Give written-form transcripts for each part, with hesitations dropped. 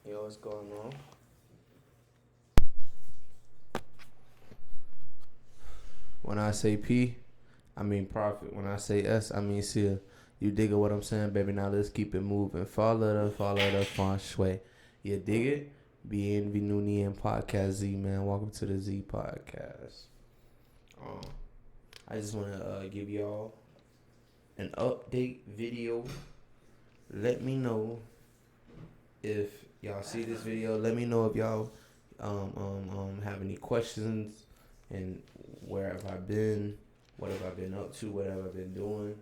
Yo, what's going on? When I say P, I mean profit. When I say S, I mean seal. You dig it what I'm saying, baby? Now let's keep it moving. Follow the feng shui. You dig it? Bienvenue in Podcast Z, man. Welcome to the Z Podcast. Um, I just want to give y'all an update video. Let me know if y'all see this video. Let me know if y'all have any questions and where have I been, what have I been up to, what have I been doing.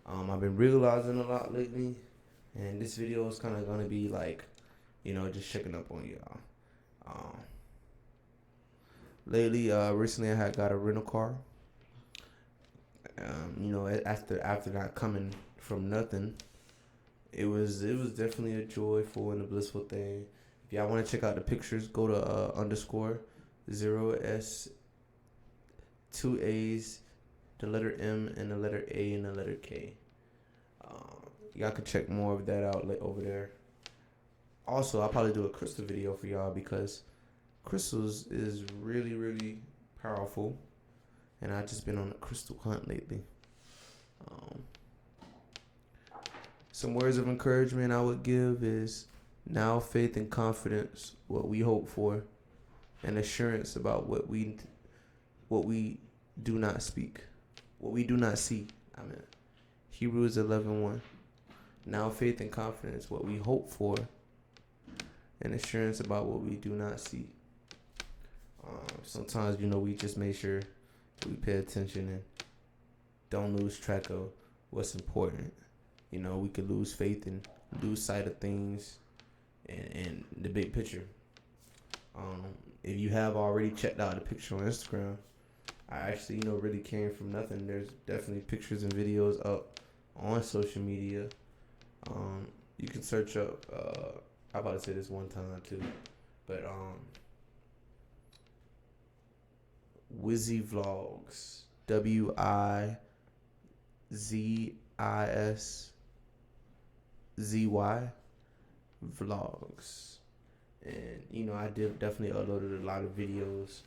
I've been realizing a lot lately, and this video is kind of gonna be like, just checking up on y'all. Um, recently I had got a rental car. After not coming from nothing, it was definitely a joyful and a blissful thing. If y'all want to check out the pictures, go to underscore 0S 2A's, the letter M and the letter A and the letter K. Y'all can check more of that out over there. Also, I'll probably do a crystal video for y'all because crystals is really, really powerful. And I just been on a crystal hunt lately. Um, some words of encouragement I would give is now faith and confidence, what we hope for, and assurance about what we do not speak, what we do not see. Hebrews 11:1. Now faith and confidence, what we hope for, and assurance about what we do not see. Sometimes we just make sure we pay attention and don't lose track of what's important. We could lose faith and lose sight of things and the big picture. If you have already checked out the picture on Instagram, I actually, really came from nothing. There's definitely pictures and videos up on social media. You can search up, I'm about to say this one time too, but Wizzy Vlogs, WIZISZY Vlogs. And, I definitely uploaded a lot of videos.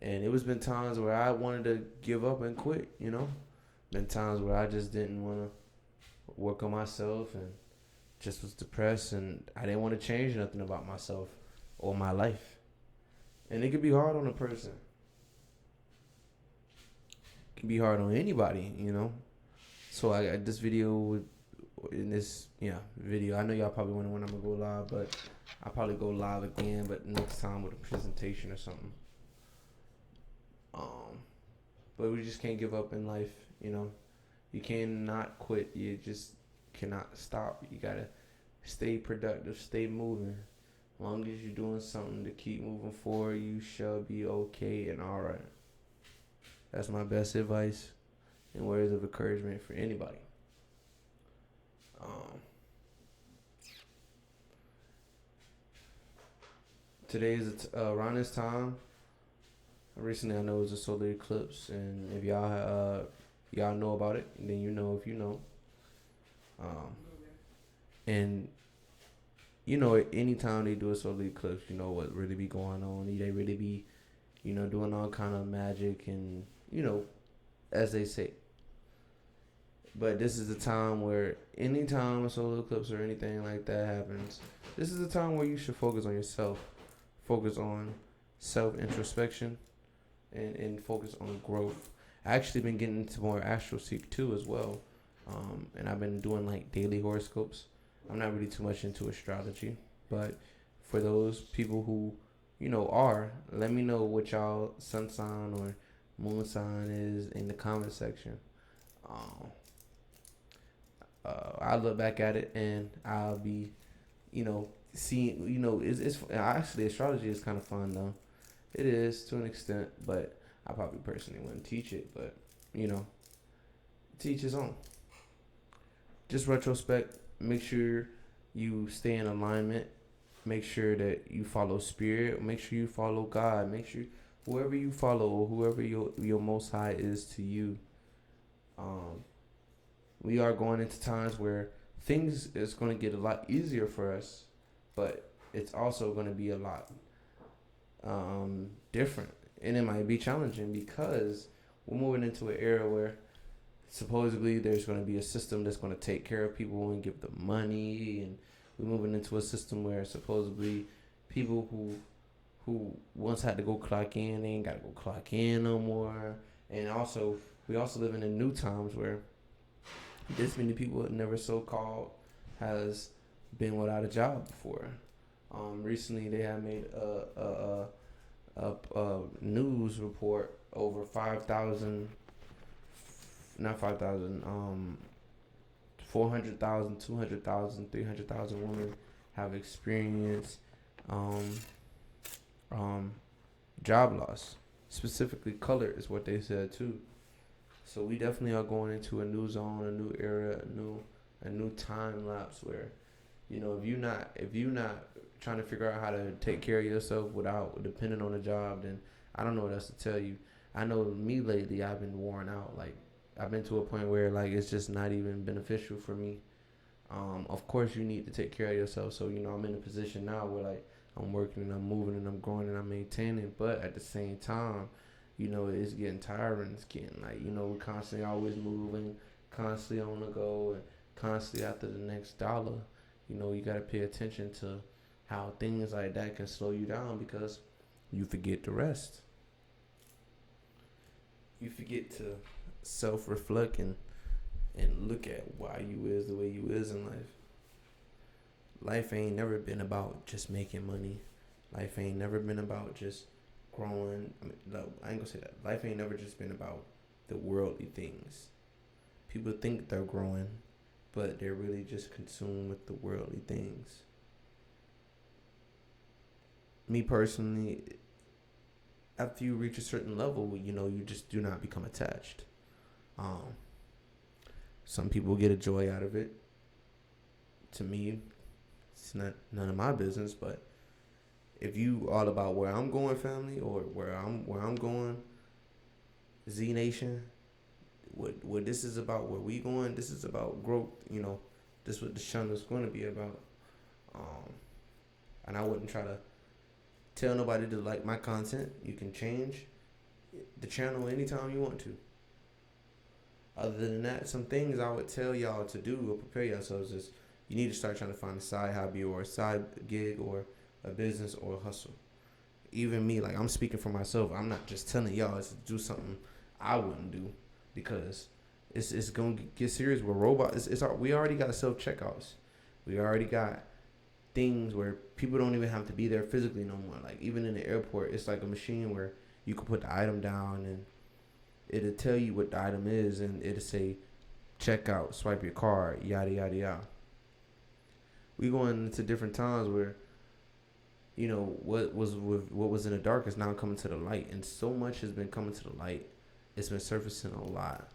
And it was been times where I wanted to give up and quit, Been times where I just didn't want to work on myself and just was depressed and I didn't want to change nothing about myself or my life. And it could be hard on a person. It can be hard on anybody, So I got this video video. I know y'all probably wondering when I'm gonna go live, but I'll probably go live again, but next time with a presentation or something. But we just can't give up in life, You cannot quit. You just cannot stop. You gotta stay productive, stay moving. As long as you're doing something to keep moving forward, you shall be okay and alright. That's my best advice and words of encouragement for anybody. Today is around this time. Recently, I know it was a solar eclipse, and if y'all know about it, then you know if you know. And anytime they do a solar eclipse, what really be going on. They really be, doing all kind of magic and as they say. But this is the time where anytime a solar eclipse or anything like that happens, this is the time where you should focus on yourself, focus on self-introspection, and focus on growth. I actually been getting into more astral seek too as well, and I've been doing like daily horoscopes. I'm not really too much into astrology, but for those people who are, let me know what y'all sun sign or moon sign is in the comment section. I'll look back at it and I'll be, seeing, it's actually astrology is kind of fun though. It is to an extent, but I probably personally wouldn't teach it, but teach his own. Just retrospect, make sure you stay in alignment, make sure that you follow spirit, make sure you follow God, make sure whoever you follow or whoever your most high is to you. We are going into times where things is going to get a lot easier for us, but it's also going to be a lot different, and it might be challenging because we're moving into an era where supposedly there's going to be a system that's going to take care of people and give them money, and we're moving into a system where supposedly people who once had to go clock in, they ain't got to go clock in no more. And also, we also living in new times where this many people that never so called has been without a job before. Recently, they had made a news report over 5,000, not 5,000, 400,000, 200,000, 300,000 women have experienced um, um, job loss. Specifically, color is what they said too. So we definitely are going into a new zone, a new era, a new time lapse where, if you not trying to figure out how to take care of yourself without depending on a job, then I don't know what else to tell you. I know me lately, I've been worn out. Like I've been to a point where like it's just not even beneficial for me. Of course, you need to take care of yourself. So I'm in a position now where like I'm working and I'm moving and I'm growing and I'm maintaining. But at the same time, it's getting tiring. It's getting like we're constantly always moving, constantly on the go, and constantly after the next dollar. You gotta pay attention to how things like that can slow you down because you forget to rest. You forget to self-reflect and look at why you is the way you is in life. Life ain't never been about just making money. Life ain't never been about just growing. No, I ain't gonna say that. Life ain't never just been about the worldly things. People think they're growing, but they're really just consumed with the worldly things. Me personally, after you reach a certain level, you just do not become attached. Um, some people get a joy out of it. To me, it's not none of my business. But if you all about where I'm going, family, or where I'm going, Z Nation, what this is about, where we going, this is about growth. This is what the channel is going to be about. And I wouldn't try to tell nobody to like my content. You can change the channel anytime you want to. Other than that, some things I would tell y'all to do or prepare yourselves is you need to start trying to find a side hobby or a side gig or a business or a hustle. Even me, like I'm speaking for myself. I'm not just telling y'all to do something I wouldn't do because it's gonna get serious with robots. We already got self checkouts. We already got things where people don't even have to be there physically no more. Like even in the airport, it's like a machine where you can put the item down and it'll tell you what the item is and it'll say check out, swipe your card, yada yada yada. We going into different times where what was in the dark is now coming to the light, and so much has been coming to the light. It's been surfacing a lot.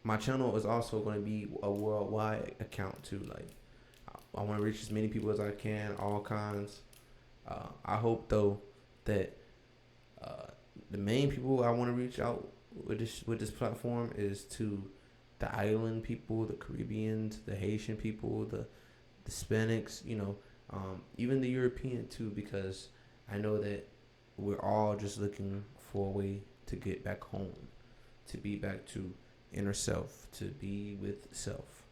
My channel is also going to be a worldwide account too. Like I want to reach as many people as I can, all kinds. I hope though that the main people I want to reach out with this platform is to the island people, the Caribbeans, the Haitian people, the Hispanics, even the European too, because I know that we're all just looking for a way to get back home, to be back to inner self, to be with self.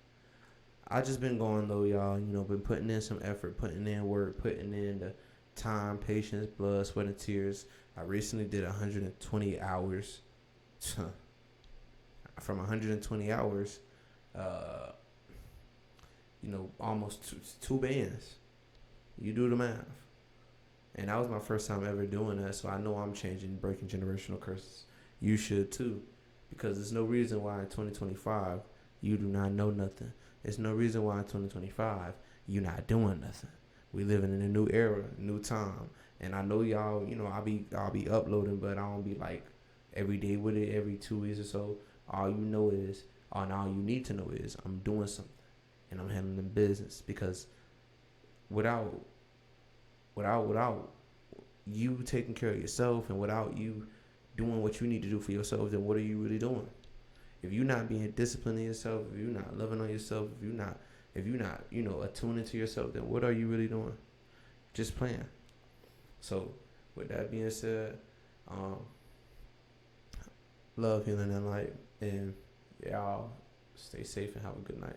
I just been going though, y'all, been putting in some effort, putting in work, putting in the time, patience, blood, sweat, and tears. I recently did 120 hours. From 120 hours, almost two bands. You do the math. And that was my first time ever doing that, so I know I'm breaking generational curses. You should too, because there's no reason why in 2025 you do not know nothing. There's no reason why in 2025 you're not doing nothing. We living in a new era, new time, and I know y'all. I'll be uploading, but I don't be like every day with it, every 2 weeks or so. All you need to know is I'm doing something, and I'm handling business, because without you taking care of yourself and without you doing what you need to do for yourself, then what are you really doing? If you're not being disciplined in yourself, if you're not loving on yourself, if you're not If you're not, attuning to yourself, then what are you really doing? Just playing. So, with that being said, um, love, healing, and light, and y'all stay safe and have a good night.